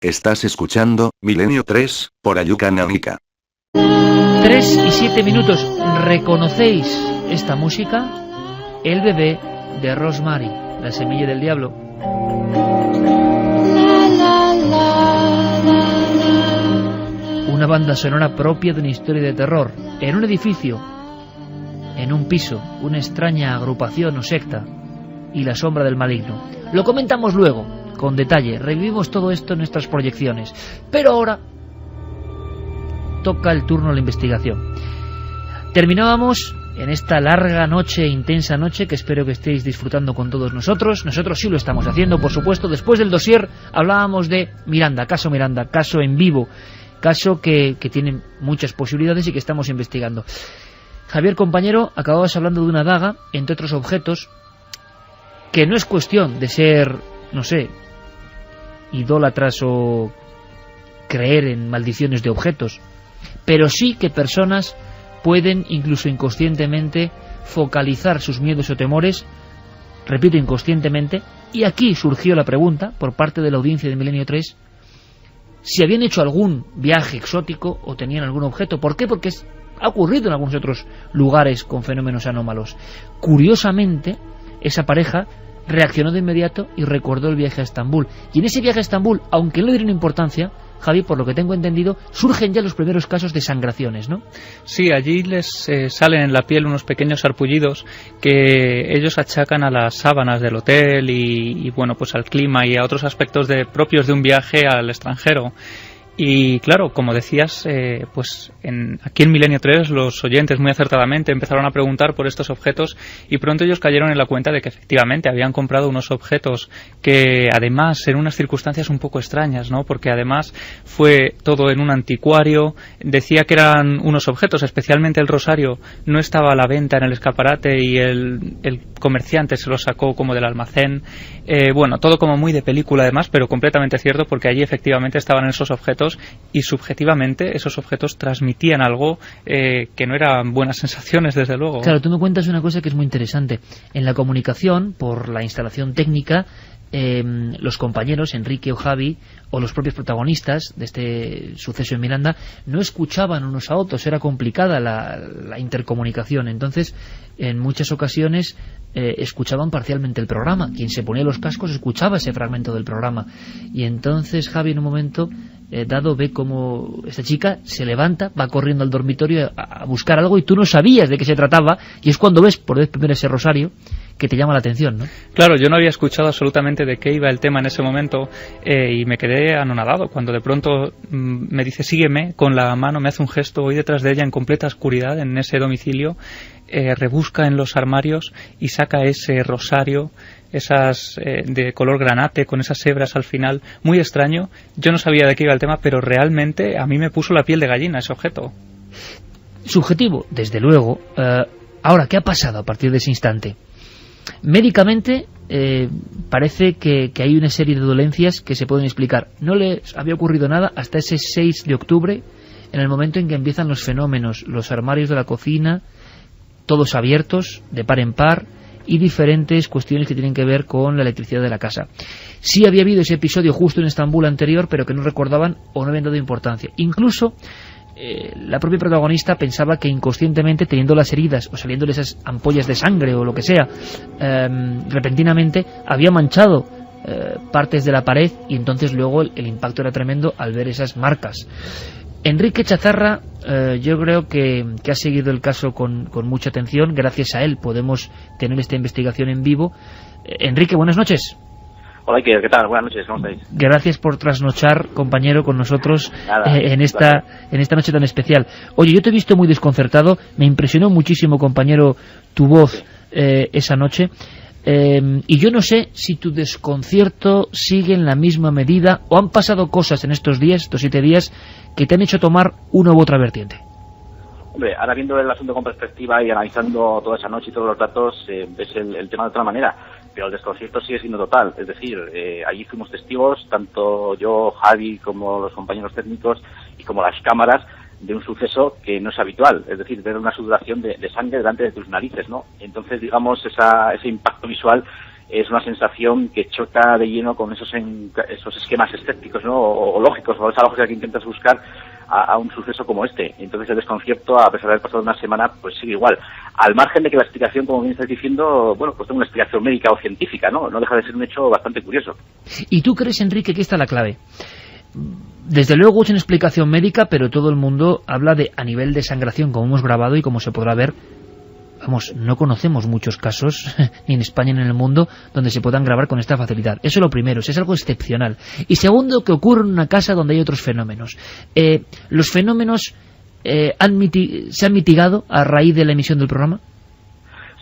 Estás escuchando Milenio 3, por Ayuca Náutica. 3 y 7 minutos. ¿Reconocéis esta música? El bebé de Rosemary, la semilla del diablo. Una banda sonora propia de una historia de terror. En un edificio, en un piso, una extraña agrupación o secta y la sombra del maligno. Lo comentamos luego, con detalle. Revivimos todo esto en nuestras proyecciones. Pero ahora toca el turno a la investigación. Terminábamos en esta larga noche, intensa noche, que espero que estéis disfrutando con todos nosotros. Nosotros sí lo estamos haciendo, por supuesto. Después del dossier hablábamos de Miranda, caso en vivo, caso que tiene muchas posibilidades y que estamos investigando. Javier, compañero, acababas hablando de una daga, entre otros objetos, que no es cuestión de ser, no sé, idólatras o creer en maldiciones de objetos, pero sí que personas pueden, incluso inconscientemente, focalizar sus miedos o temores, repito, inconscientemente, y aquí surgió la pregunta, por parte de la audiencia de Milenio 3, si habían hecho algún viaje exótico o tenían algún objeto. ¿Por qué? Porque ha ocurrido en algunos otros lugares con fenómenos anómalos. Curiosamente, esa pareja reaccionó de inmediato y recordó el viaje a Estambul. Y en ese viaje a Estambul, aunque no le dieron importancia, Javi, por lo que tengo entendido, surgen ya los primeros casos de sangraciones, ¿no? Sí, allí les salen en la piel unos pequeños sarpullidos que ellos achacan a las sábanas del hotel y bueno, pues al clima y a otros aspectos propios de un viaje al extranjero. Y claro, como decías, pues aquí en Milenio 3 los oyentes muy acertadamente empezaron a preguntar por estos objetos y pronto ellos cayeron en la cuenta de que efectivamente habían comprado unos objetos que además en unas circunstancias un poco extrañas, ¿no? Porque además fue todo en un anticuario. Decía que eran unos objetos, especialmente el rosario, no estaba a la venta en el escaparate y el comerciante se lo sacó como del almacén. Bueno, todo como muy de película además, pero completamente cierto, porque allí efectivamente estaban esos objetos y subjetivamente esos objetos transmitían algo que no eran buenas sensaciones, desde luego. Claro, tú me cuentas una cosa que es muy interesante. En la comunicación, por la instalación técnica, los compañeros, Enrique o Javi, o los propios protagonistas de este suceso en Miranda, no escuchaban unos a otros, era complicada la intercomunicación. Entonces, en muchas ocasiones escuchaban parcialmente el programa. Quien se ponía los cascos escuchaba ese fragmento del programa. Y entonces Javi, en un momento dado, ve como esta chica se levanta, va corriendo al dormitorio a buscar algo y tú no sabías de qué se trataba, y es cuando ves por vez primero ese rosario que te llama la atención, ¿no? Claro, yo no había escuchado absolutamente de qué iba el tema en ese momento y me quedé anonadado cuando de pronto me dice sígueme, con la mano me hace un gesto, voy detrás de ella en completa oscuridad en ese domicilio, rebusca en los armarios y saca ese rosario, esas de color granate con esas hebras al final, muy extraño. Yo no sabía de qué iba el tema, pero realmente a mí me puso la piel de gallina ese objeto. Subjetivo, desde luego. Ahora, ¿qué ha pasado a partir de ese instante? Médicamente parece que hay una serie de dolencias que se pueden explicar. No les había ocurrido nada hasta ese 6 de octubre, en el momento en que empiezan los fenómenos, los armarios de la cocina, todos abiertos, de par en par, y diferentes cuestiones que tienen que ver con la electricidad de la casa. Sí había habido ese episodio justo en Estambul anterior, pero que no recordaban o no habían dado importancia. Incluso la propia protagonista pensaba que inconscientemente, teniendo las heridas o saliéndole esas ampollas de sangre o lo que sea, repentinamente había manchado partes de la pared, y entonces luego el impacto era tremendo al ver esas marcas. Enrique Chazarra, yo creo que ha seguido el caso con mucha atención. Gracias a él podemos tener esta investigación en vivo. Enrique, buenas noches. Hola, ¿qué tal? Buenas noches, ¿cómo estáis? Gracias por trasnochar, compañero, con nosotros en esta noche tan especial. Oye, yo te he visto muy desconcertado, me impresionó muchísimo, compañero, tu voz esa noche, y yo no sé si tu desconcierto sigue en la misma medida o han pasado cosas en estos 7 días, que te han hecho tomar una u otra vertiente. Hombre, ahora viendo el asunto con perspectiva y analizando toda esa noche y todos los datos, ves el tema de otra manera, pero el desconcierto sigue siendo total. Es decir, allí fuimos testigos, tanto yo, Javi, como los compañeros técnicos y como las cámaras, de un suceso que no es habitual, es decir, ver una sudoración de sangre delante de tus narices, ¿no? Entonces, digamos, ese impacto visual es una sensación que choca de lleno con esos esquemas escépticos, ¿no? O lógicos, o esa lógica que intentas buscar a un suceso como este. Entonces el desconcierto, a pesar de haber pasado una semana, pues sigue igual. Al margen de que la explicación, como bien estás diciendo, bueno, pues tenga una explicación médica o científica, ¿no? No deja de ser un hecho bastante curioso. ¿Y tú crees, Enrique, que esta es la clave? Desde luego es una explicación médica, pero todo el mundo habla de a nivel de sangración, como hemos grabado y como se podrá ver. Vamos, no conocemos muchos casos, ni en España ni en el mundo, donde se puedan grabar con esta facilidad. Eso es lo primero, es algo excepcional. Y segundo, que ocurre en una casa donde hay otros fenómenos. ¿Los fenómenos se han mitigado a raíz de la emisión del programa?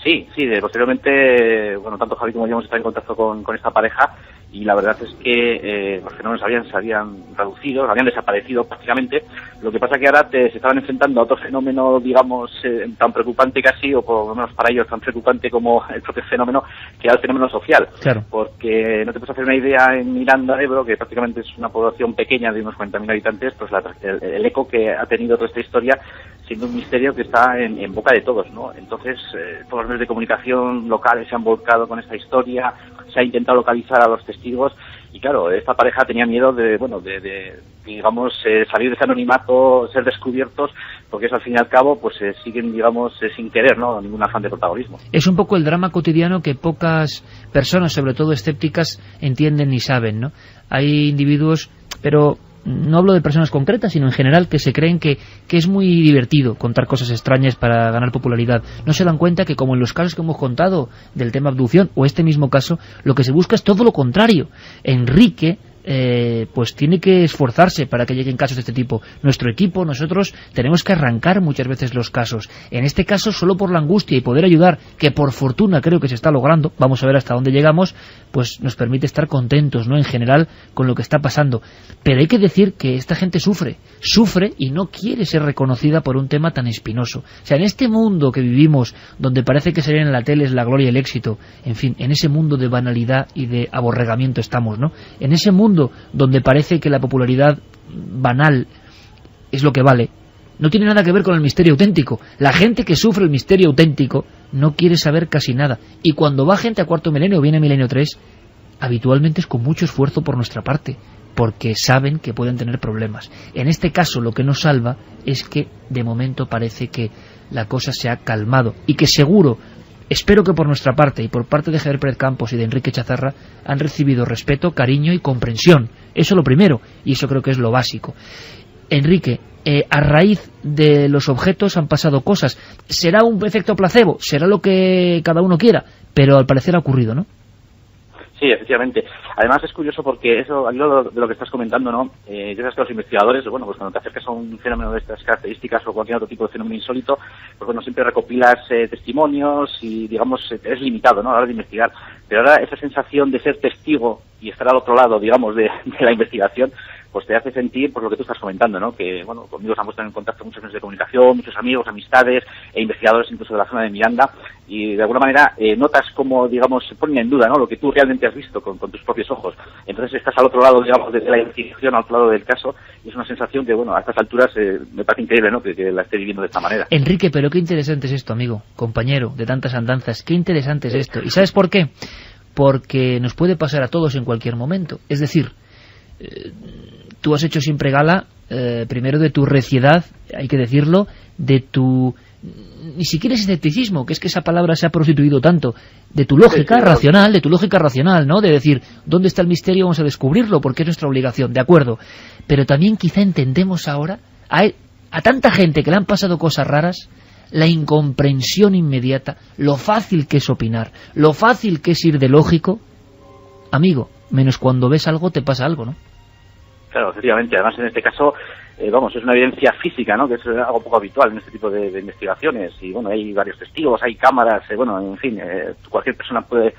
Sí, posteriormente, bueno, tanto Javi como yo hemos estado en contacto con esta pareja, y la verdad es que los fenómenos se habían reducido, habían desaparecido prácticamente. Lo que pasa que ahora se estaban enfrentando a otro fenómeno, digamos, tan preocupante casi, o por lo menos para ellos tan preocupante como el propio fenómeno, que era el fenómeno social. Claro. Porque no te puedes hacer una idea, en Miranda de Ebro, que prácticamente es una población pequeña de unos 40.000 habitantes, pues el eco que ha tenido toda esta historia, siendo un misterio que está en boca de todos, ¿no? Entonces, todos los medios de comunicación locales se han volcado con esta historia, se ha intentado localizar a los testigos, y claro, esta pareja tenía miedo de digamos, salir de ese anonimato, ser descubiertos, porque eso al fin y al cabo pues siguen, digamos, sin querer, ¿no?, ningún afán de protagonismo. Es un poco el drama cotidiano que pocas personas, sobre todo escépticas, entienden ni saben, ¿no? Hay individuos, pero no hablo de personas concretas, sino en general, que se creen que es muy divertido contar cosas extrañas para ganar popularidad. No se dan cuenta que, como en los casos que hemos contado del tema abducción, o este mismo caso, lo que se busca es todo lo contrario. Enrique pues tiene que esforzarse para que lleguen casos de este tipo. Nuestro equipo, nosotros, tenemos que arrancar muchas veces los casos. En este caso, solo por la angustia y poder ayudar, que por fortuna creo que se está logrando, vamos a ver hasta dónde llegamos, pues nos permite estar contentos, ¿no?, en general, con lo que está pasando. Pero hay que decir que esta gente sufre y no quiere ser reconocida por un tema tan espinoso. O sea, en este mundo que vivimos, donde parece que salir en la tele es la gloria y el éxito, en fin, en ese mundo de banalidad y de aborregamiento estamos, ¿no? En ese mundo donde parece que la popularidad banal es lo que vale, no tiene nada que ver con el misterio auténtico. La gente que sufre el misterio auténtico no quiere saber casi nada, y cuando va gente a Cuarto Milenio o viene a Milenio 3, habitualmente es con mucho esfuerzo por nuestra parte, porque saben que pueden tener problemas. En este caso lo que nos salva es que de momento parece que la cosa se ha calmado, y que seguro, espero que por nuestra parte y por parte de Javier Pérez Campos y de Enrique Chazarra han recibido respeto, cariño y comprensión. Eso lo primero, y eso creo que es lo básico. Enrique, a raíz de los objetos han pasado cosas. ¿Será un efecto placebo? ¿Será lo que cada uno quiera? Pero al parecer ha ocurrido, ¿no? Sí, efectivamente. Además es curioso porque eso, al hilo de lo que estás comentando, ¿no? Ya sabes que los investigadores, bueno, pues cuando te acercas a un fenómeno de estas características o cualquier otro tipo de fenómeno insólito, pues bueno, siempre recopilas testimonios y, digamos, es limitado, ¿no?, a la hora de investigar. Pero ahora esa sensación de ser testigo y estar al otro lado, digamos, de la investigación, pues te hace sentir, por lo que tú estás comentando, ¿no?, que, bueno, conmigo se han puesto en contacto muchos medios de comunicación, muchos amigos, amistades e investigadores incluso de la zona de Miranda, y de alguna manera notas como, digamos, se ponen en duda, ¿no?, lo que tú realmente has visto con tus propios ojos. Entonces estás al otro lado, digamos, de la investigación, al otro lado del caso, y es una sensación que, bueno, a estas alturas me parece increíble, ¿no?, que la esté viviendo de esta manera. Enrique, pero qué interesante es esto, amigo, compañero de tantas andanzas, qué interesante es esto. ¿Y sabes por qué? Porque nos puede pasar a todos en cualquier momento. Es decir, tú has hecho siempre gala, primero de tu reciedad, hay que decirlo, de tu, ni siquiera es escepticismo, que es que esa palabra se ha prostituido tanto, de tu lógica racional, ¿no?, de decir, ¿dónde está el misterio? Vamos a descubrirlo, porque es nuestra obligación, de acuerdo. Pero también quizá entendemos ahora, a tanta gente que le han pasado cosas raras, la incomprensión inmediata, lo fácil que es opinar, lo fácil que es ir de lógico. Amigo, menos cuando ves algo te pasa algo, ¿no? Claro, efectivamente. Además, en este caso, vamos, es una evidencia física, ¿no?, que es algo poco habitual en este tipo de investigaciones. Y, bueno, hay varios testigos, hay cámaras, bueno, en fin, cualquier persona puede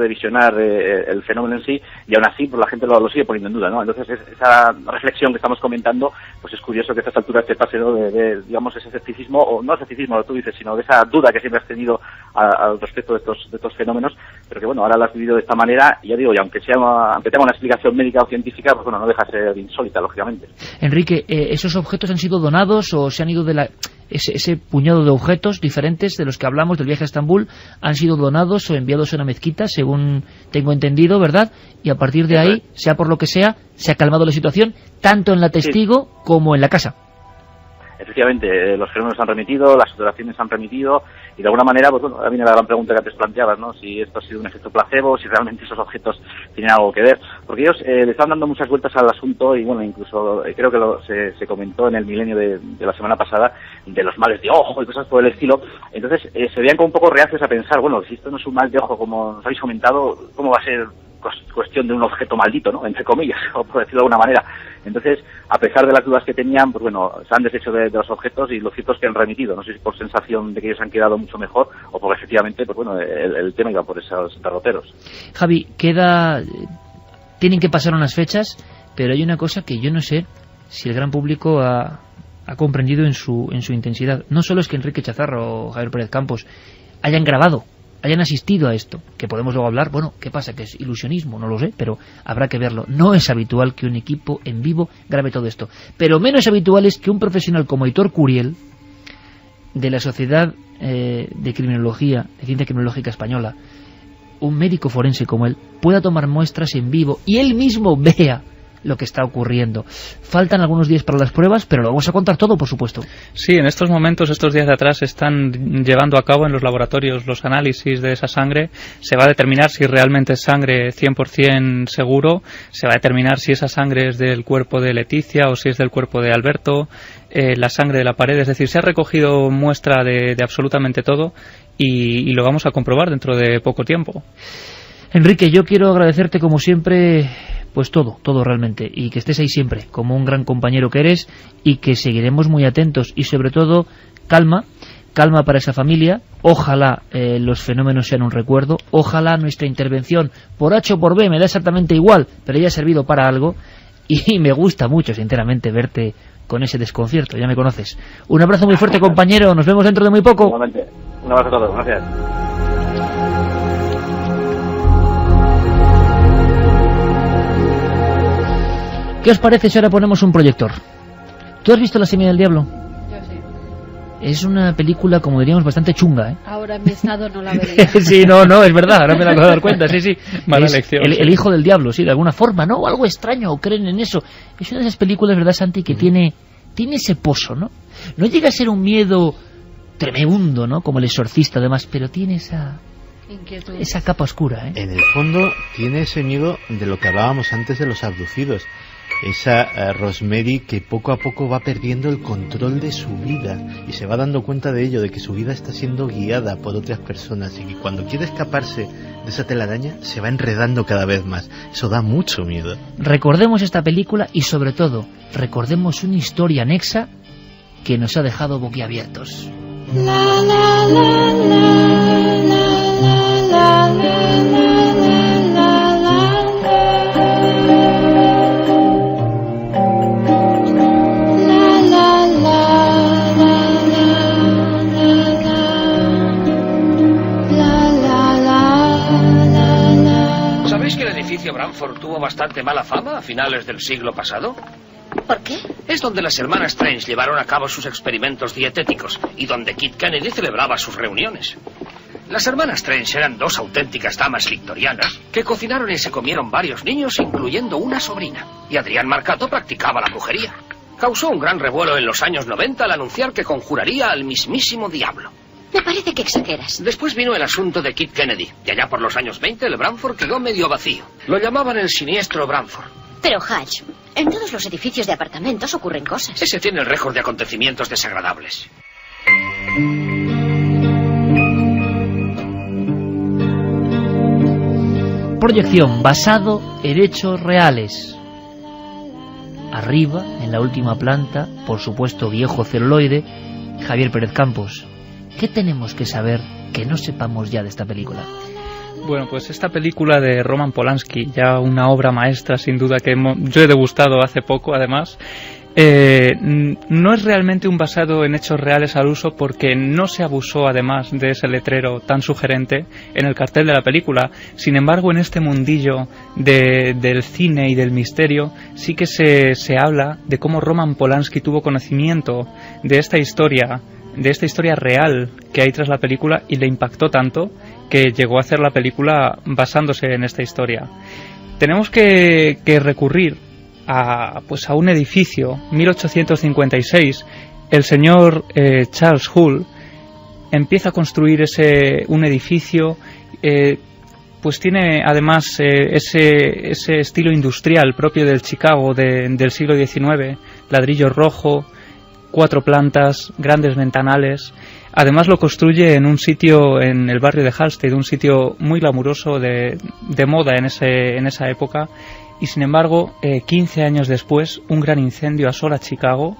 visionar el fenómeno en sí, y aún así pues la gente lo sigue poniendo en duda, ¿no? Entonces esa reflexión que estamos comentando, pues es curioso que a estas alturas te pase, ¿no?, de digamos, ese escepticismo, o no escepticismo lo que tú dices, sino de esa duda que siempre has tenido al respecto de estos fenómenos, pero que, bueno, ahora lo has vivido de esta manera, y ya digo, y aunque tenga una explicación médica o científica, pues bueno, no deja de ser insólita, lógicamente. Enrique, ¿esos objetos han sido donados o se han ido de la... ese puñado de objetos diferentes de los que hablamos del viaje a Estambul han sido donados o enviados a una mezquita, según tengo entendido, ¿verdad? Y a partir de ahí, sea por lo que sea, se ha calmado la situación, tanto en la testigo como en la casa. Efectivamente, los fenómenos han remitido, las observaciones han remitido, y de alguna manera, pues bueno, ahora viene la gran pregunta que antes planteabas, ¿no? Si esto ha sido un efecto placebo, si realmente esos objetos tienen algo que ver. Porque ellos le están dando muchas vueltas al asunto, y bueno, incluso creo que se comentó en el milenio de la semana pasada, de los males de ojo y cosas por el estilo. Entonces, se veían como un poco reacios a pensar, bueno, si esto no es un mal de ojo, como nos habéis comentado, ¿cómo va a ser cuestión de un objeto maldito, ¿no? Entre comillas, o por decirlo de alguna manera. Entonces, a pesar de las dudas que tenían, pues bueno, se han deshecho de los objetos, y los cierto es que han remitido. No sé si por sensación de que ellos han quedado mucho mejor, o porque efectivamente, pues bueno, el tema iba por esos derroteros. Javi, tienen que pasar unas fechas, pero hay una cosa que yo no sé si el gran público ha comprendido en su intensidad. No solo es que Enrique Chazarro o Javier Pérez Campos hayan grabado, hayan asistido a esto, que podemos luego hablar, bueno, ¿qué pasa? ¿Que es ilusionismo? No lo sé, pero habrá que verlo. No es habitual que un equipo en vivo grabe todo esto, pero menos habitual es que un profesional como Aitor Curiel, de la Sociedad de Criminología, de Ciencia Criminológica Española, un médico forense como él, pueda tomar muestras en vivo y él mismo vea lo que está ocurriendo. Faltan algunos días para las pruebas, pero lo vamos a contar todo, por supuesto. Sí, en estos momentos, estos días de atrás, se están llevando a cabo en los laboratorios los análisis de esa sangre. Se va a determinar si realmente es sangre 100% seguro, se va a determinar si esa sangre es del cuerpo de Leticia o si es del cuerpo de Alberto, la sangre de la pared. Es decir, se ha recogido muestra de absolutamente todo, y lo vamos a comprobar dentro de poco tiempo. Enrique, yo quiero agradecerte como siempre, pues todo realmente, y que estés ahí siempre, como un gran compañero que eres, y que seguiremos muy atentos, y sobre todo, calma para esa familia. Ojalá los fenómenos sean un recuerdo, ojalá nuestra intervención, por H o por B, me da exactamente igual, pero haya servido para algo, y me gusta mucho, sinceramente, verte con ese desconcierto, ya me conoces. Un abrazo muy fuerte, compañero, nos vemos dentro de muy poco. Igualmente, un abrazo a todos, gracias. ¿Qué os parece si ahora ponemos un proyector? ¿Tú has visto La semilla del diablo? Yo sí. Es una película, como diríamos, bastante chunga, ¿eh? Ahora en mi estado no la vería. Sí, no, es verdad, ahora me la acabo de dar cuenta, sí. Mala Es elección, el sí. hijo del diablo, sí, de alguna forma, ¿no? Algo extraño, o creen en eso. Es una de esas películas, ¿verdad, Santi?, que tiene ese pozo, ¿no? No llega a ser un miedo tremendo, ¿no?, como El exorcista, además, pero tiene esa capa oscura, ¿eh? En el fondo tiene ese miedo de lo que hablábamos antes de los abducidos. Esa Rosemary que poco a poco va perdiendo el control de su vida y se va dando cuenta de ello, de que su vida está siendo guiada por otras personas, y que cuando quiere escaparse de esa telaraña se va enredando cada vez más. Eso da mucho miedo. Recordemos esta película y, sobre todo, recordemos una historia anexa que nos ha dejado boquiabiertos. ¿Sabéis que el edificio Bramford tuvo bastante mala fama a finales del siglo pasado? ¿Por qué? Es donde las hermanas Strange llevaron a cabo sus experimentos dietéticos y donde Kit Kennedy celebraba sus reuniones. Las hermanas Strange eran dos auténticas damas victorianas que cocinaron y se comieron varios niños, incluyendo una sobrina. Y Adrián Marcato practicaba la brujería. Causó un gran revuelo en los años 90 al anunciar que conjuraría al mismísimo diablo. Me parece que exageras. Después vino el asunto de Kit Kennedy, y allá por los años 20 el Bramford quedó medio vacío. Lo llamaban el siniestro Bramford. Pero, Hatch, en todos los edificios de apartamentos ocurren cosas. Ese tiene el récord de acontecimientos desagradables. Proyección basado en hechos reales. Arriba, en la última planta, por supuesto viejo celuloide, Javier Pérez Campos. ¿Qué tenemos que saber que no sepamos ya de esta película? Bueno, pues esta película de Roman Polanski, ya una obra maestra sin duda que yo he degustado hace poco además, no es realmente un basado en hechos reales al uso, porque no se abusó además de ese letrero tan sugerente en el cartel de la película. Sin embargo, en este mundillo del cine y del misterio sí que se habla de cómo Roman Polanski tuvo conocimiento de esta historia esta historia real que hay tras la película y le impactó tanto que llegó a hacer la película basándose en esta historia. Tenemos que recurrir a un edificio, 1856. El señor Charles Hull empieza a construir un edificio, pues tiene además ese estilo industrial propio del Chicago del siglo XIX, ladrillo rojo, 4 plantas, grandes ventanales. Además lo construye en un sitio en el barrio de Halstead, un sitio muy glamuroso de moda en esa época, y sin embargo 15 años después un gran incendio asola Chicago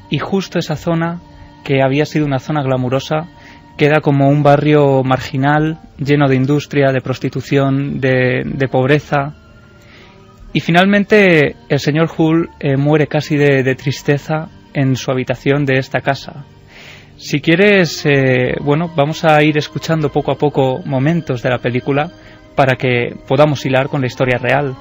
y justo esa zona, que había sido una zona glamurosa, queda como un barrio marginal, lleno de industria, de prostitución, de pobreza. Y finalmente el señor Hull muere casi de tristeza en su habitación de esta casa. Si quieres, vamos a ir escuchando poco a poco momentos de la película para que podamos hilar con la historia real.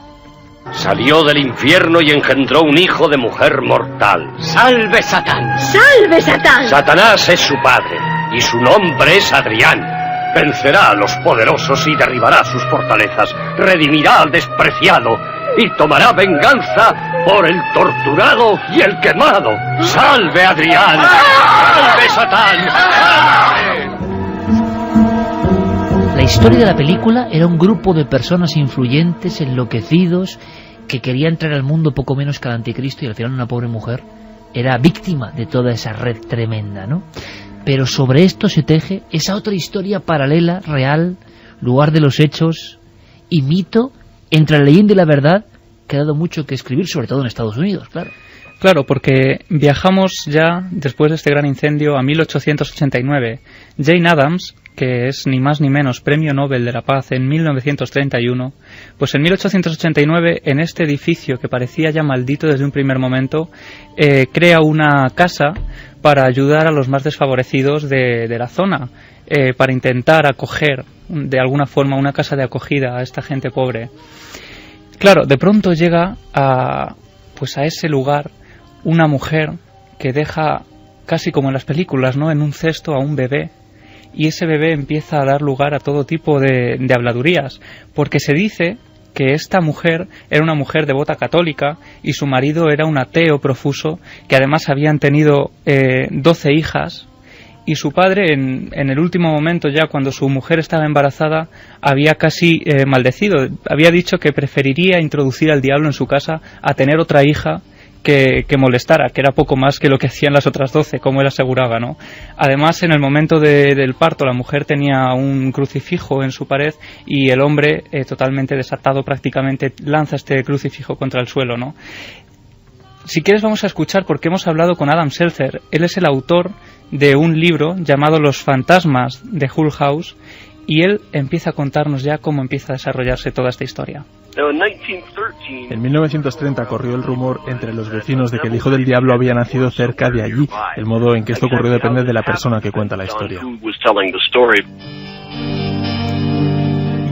Salió del infierno y engendró un hijo de mujer mortal. ¡Salve Satán! ¡Salve, Satán! Satanás es su padre y su nombre es Adrián. Vencerá a los poderosos y derribará sus fortalezas. Redimirá al despreciado y tomará venganza por el torturado y el quemado. ¡Salve Adrián! ¡Salve Satán! ¡Salve! La historia de la película era un grupo de personas influyentes, enloquecidos, que querían traer al mundo poco menos que al anticristo, y al final una pobre mujer era víctima de toda esa red tremenda, ¿no? Pero sobre esto se teje esa otra historia paralela, real, lugar de los hechos y mito, entre la leyenda y la verdad, que ha dado mucho que escribir, sobre todo en Estados Unidos, claro. Claro, porque viajamos ya, después de este gran incendio, a 1889. Jane Addams, que es ni más ni menos Premio Nobel de la Paz en 1931, pues en 1889, en este edificio que parecía ya maldito desde un primer momento, crea una casa para ayudar a los más desfavorecidos de la zona, para intentar acoger de alguna forma una casa de acogida a esta gente pobre. Claro, de pronto llega a ese lugar una mujer que deja, casi como en las películas, ¿no?, en un cesto a un bebé, y ese bebé empieza a dar lugar a todo tipo de habladurías, porque se dice que esta mujer era una mujer devota católica y su marido era un ateo profuso, que además habían tenido 12 hijas, y su padre en el último momento, ya cuando su mujer estaba embarazada, había casi maldecido, había dicho que preferiría introducir al diablo en su casa a tener otra hija que molestara, que era poco más que lo que hacían las otras 12, como él aseguraba, ¿no? Además, en el momento del parto, la mujer tenía un crucifijo en su pared y el hombre, totalmente desatado prácticamente, lanza este crucifijo contra el suelo, ¿no? Si quieres vamos a escuchar, porque hemos hablado con Adam Seltzer. Él es el autor de un libro llamado Los fantasmas de Hull House, y él empieza a contarnos ya cómo empieza a desarrollarse toda esta historia. En 1930 corrió el rumor entre los vecinos de que el hijo del diablo había nacido cerca de allí. El modo en que esto ocurrió depende de la persona que cuenta la historia.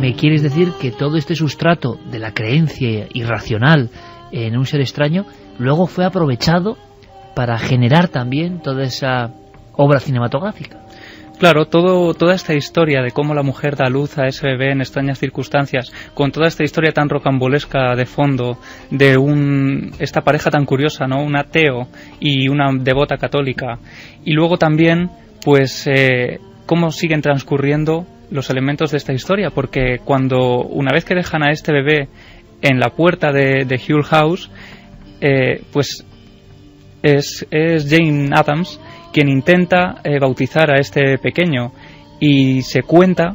¿Me quieres decir que todo este sustrato de la creencia irracional en un ser extraño luego fue aprovechado para generar también toda esa obra cinematográfica? Claro, toda esta historia de cómo la mujer da luz a ese bebé en extrañas circunstancias, con toda esta historia tan rocambolesca de fondo, de esta pareja tan curiosa, ¿no?, un ateo y una devota católica, y luego también, pues, cómo siguen transcurriendo los elementos de esta historia, porque una vez que dejan a este bebé en la puerta de Hull House, pues es Jane Addams quien intenta bautizar a este pequeño, y se cuenta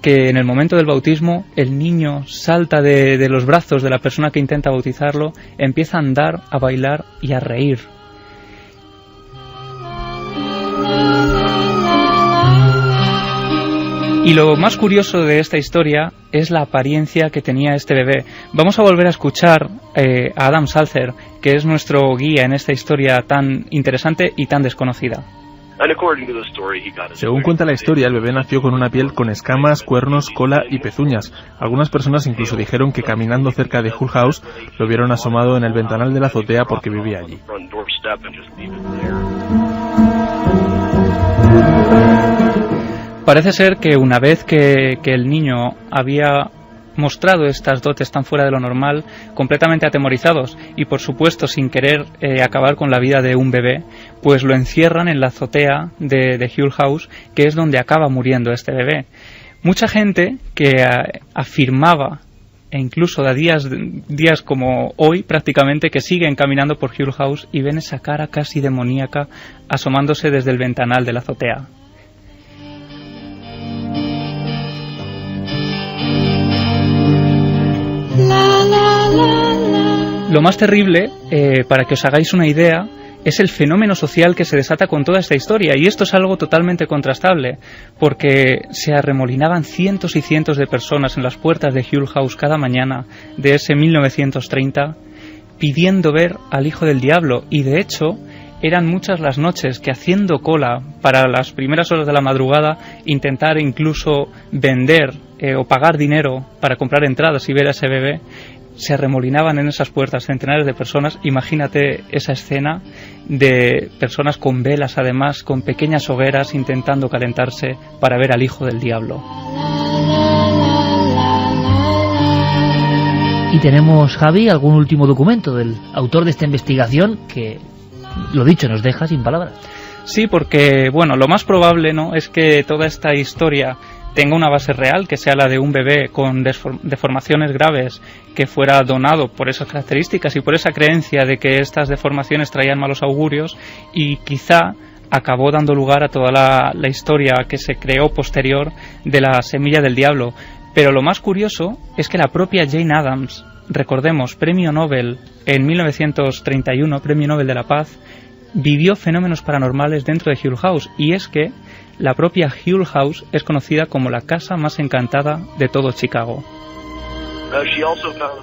que en el momento del bautismo el niño salta de los brazos de la persona que intenta bautizarlo, empieza a andar, a bailar y a reír. Y lo más curioso de esta historia es la apariencia que tenía este bebé. Vamos a volver a escuchar a Adam Seltzer, que es nuestro guía en esta historia tan interesante y tan desconocida. Según cuenta la historia, el bebé nació con una piel con escamas, cuernos, cola y pezuñas. Algunas personas incluso dijeron que caminando cerca de Hull House lo vieron asomado en el ventanal de la azotea porque vivía allí. Parece ser que una vez que el niño había mostrado estas dotes tan fuera de lo normal, completamente atemorizados y por supuesto sin querer acabar con la vida de un bebé, pues lo encierran en la azotea de Hull House, que es donde acaba muriendo este bebé. Mucha gente que afirmaba, e incluso de días como hoy prácticamente, que siguen caminando por Hull House y ven esa cara casi demoníaca asomándose desde el ventanal de la azotea. Lo más terrible, para que os hagáis una idea, es el fenómeno social que se desata con toda esta historia, y esto es algo totalmente contrastable, porque se arremolinaban cientos y cientos de personas en las puertas de Hull House cada mañana de ese 1930 pidiendo ver al Hijo del Diablo, y de hecho eran muchas las noches que, haciendo cola para las primeras horas de la madrugada, intentar incluso vender o pagar dinero para comprar entradas y ver a ese bebé, se arremolinaban en esas puertas centenares de personas. Imagínate esa escena de personas con velas, además, con pequeñas hogueras, intentando calentarse para ver al Hijo del Diablo. Y tenemos, Javi, algún último documento del autor de esta investigación que, lo dicho, nos deja sin palabras. Sí, porque, bueno, lo más probable, ¿no?, es que toda esta historia tenga una base real, que sea la de un bebé con deformaciones graves que fuera donado por esas características y por esa creencia de que estas deformaciones traían malos augurios, y quizá acabó dando lugar a toda la historia que se creó posterior de la semilla del diablo. Pero lo más curioso es que la propia Jane Addams, recordemos, premio Nobel en 1931, premio Nobel de la Paz, vivió fenómenos paranormales dentro de Hull House, y es que la propia Hull House es conocida como la casa más encantada de todo Chicago.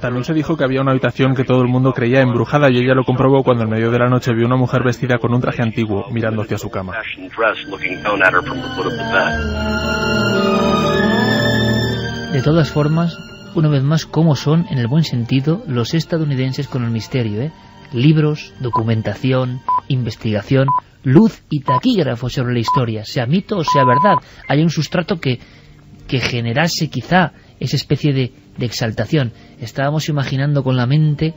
También se dijo que había una habitación que todo el mundo creía embrujada, y ella lo comprobó cuando en medio de la noche vio una mujer vestida con un traje antiguo mirando hacia su cama. De todas formas, una vez más, cómo son, en el buen sentido, los estadounidenses con el misterio, ¿eh? Libros, documentación, investigación, luz y taquígrafo sobre la historia, sea mito o sea verdad. Hay un sustrato que generase quizá esa especie de exaltación. Estábamos imaginando con la mente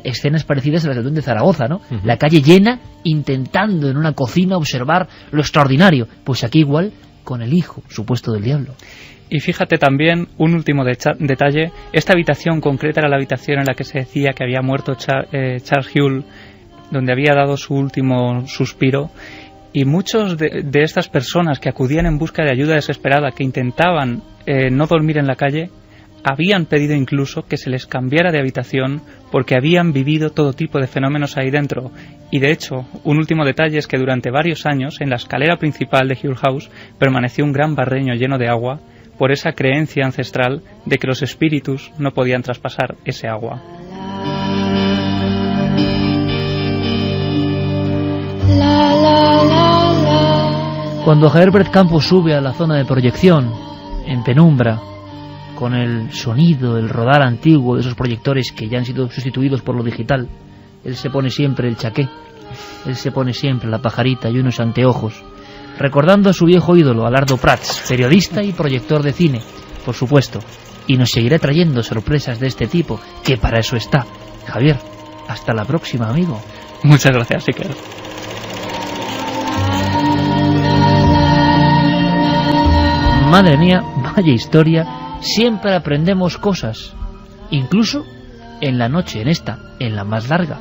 escenas parecidas a las del Duende de Zaragoza, ¿no? Uh-huh. La calle llena, intentando en una cocina observar lo extraordinario. Pues aquí igual, con el hijo supuesto del diablo. Y fíjate también, un último detalle, esta habitación concreta era la habitación en la que se decía que había muerto Charles Hull, donde había dado su último suspiro, y muchos de estas personas que acudían en busca de ayuda desesperada, que intentaban no dormir en la calle, habían pedido incluso que se les cambiara de habitación porque habían vivido todo tipo de fenómenos ahí dentro. Y de hecho, un último detalle es que durante varios años en la escalera principal de Hull House permaneció un gran barreño lleno de agua, por esa creencia ancestral de que los espíritus no podían traspasar ese agua. Cuando Herbert Campos sube a la zona de proyección, en penumbra, con el sonido, el rodar antiguo de esos proyectores que ya han sido sustituidos por lo digital, él se pone siempre el chaqué, él se pone siempre la pajarita y unos anteojos, recordando a su viejo ídolo, Alardo Prats, periodista y proyector de cine, por supuesto, y nos seguirá trayendo sorpresas de este tipo, que para eso está. Javier, hasta la próxima, amigo. Muchas gracias, Iker. Madre mía, vaya historia, siempre aprendemos cosas, incluso en la noche, en la más larga.